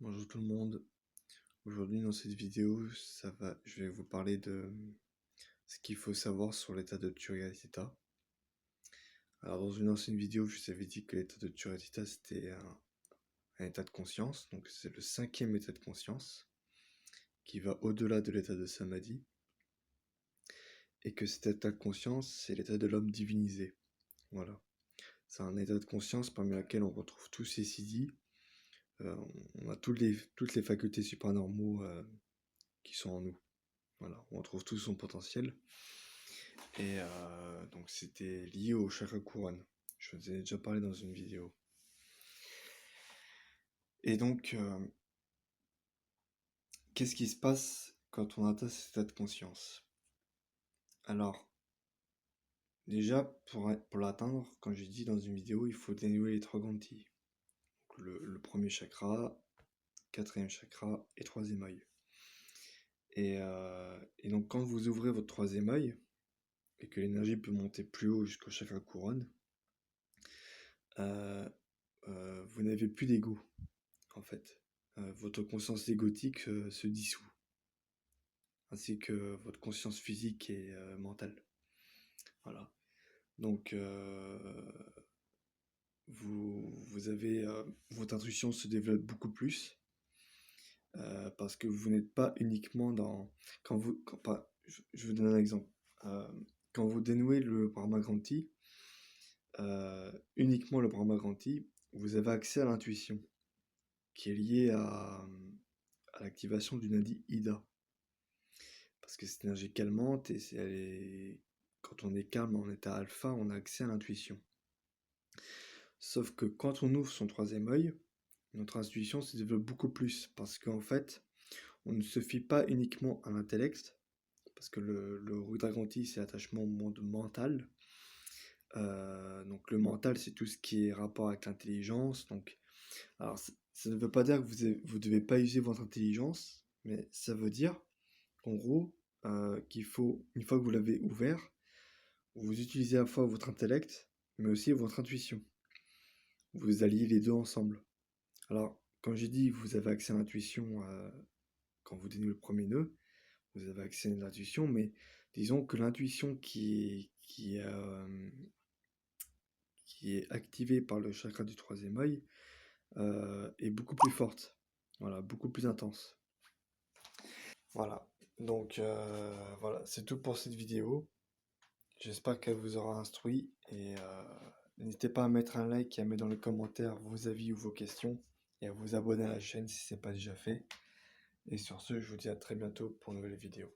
Bonjour tout le monde. Aujourd'hui dans cette vidéo, je vais vous parler de ce qu'il faut savoir sur l'état de Turiatita. Alors dans une ancienne vidéo, je vous avais dit que l'état de Turiatita c'était un état de conscience, donc c'est le 5e état de conscience qui va au-delà de l'état de Samadhi, et que cet état de conscience c'est l'état de l'homme divinisé. Voilà, c'est un état de conscience parmi lequel on retrouve tous ces siddhis. On a toutes les facultés supranormaux qui sont en nous. Voilà, on retrouve tout son potentiel. Et donc c'était lié au chakra couronne. Je vous en ai déjà parlé dans une vidéo. Et donc, qu'est-ce qui se passe quand on atteint cet état de conscience? Alors, déjà, pour l'atteindre, comme j'ai dit dans une vidéo, il faut dénouer les 3 grandes quilles. Donc le premier chakra, 4e chakra et 3e œil. Et donc quand vous ouvrez votre 3e œil, et que l'énergie peut monter plus haut jusqu'au chakra couronne, vous n'avez plus d'ego, en fait. Votre conscience égotique se dissout, ainsi que votre conscience physique et mentale. Voilà. Donc, vous avez votre intuition se développe beaucoup plus, parce que vous n'êtes pas uniquement dans... je vous donne un exemple. Quand vous dénouez le Brahmagranthi, uniquement le Brahmagranthi, vous avez accès à l'intuition, qui est liée à l'activation du nadi Ida. Parce que c'est une énergie calmante et quand on est calme en état alpha, on a accès à l'intuition. Sauf que quand on ouvre son 3e œil, notre intuition se développe beaucoup plus, parce qu'en fait, on ne se fie pas uniquement à l'intellect, parce que le Rudra-Granthi, c'est l'attachement au monde mental. Donc le mental, c'est tout ce qui est rapport avec l'intelligence. Donc, alors, ça ne veut pas dire que vous ne devez pas user votre intelligence, mais ça veut dire, en gros, qu'il faut, une fois que vous l'avez ouvert, vous utilisez à la fois votre intellect, mais aussi votre intuition. Vous alliez les deux ensemble. Alors, quand j'ai dit vous avez accès à l'intuition quand vous dénouez le premier nœud, vous avez accès à l'intuition, mais disons que l'intuition qui est activée par le chakra du 3e œil est beaucoup plus forte. Voilà, beaucoup plus intense. Voilà. Donc, voilà, c'est tout pour cette vidéo. J'espère qu'elle vous aura instruit et n'hésitez pas à mettre un like et à mettre dans les commentaires vos avis ou vos questions et à vous abonner à la chaîne si ce n'est pas déjà fait. Et sur ce, je vous dis à très bientôt pour une nouvelle vidéo.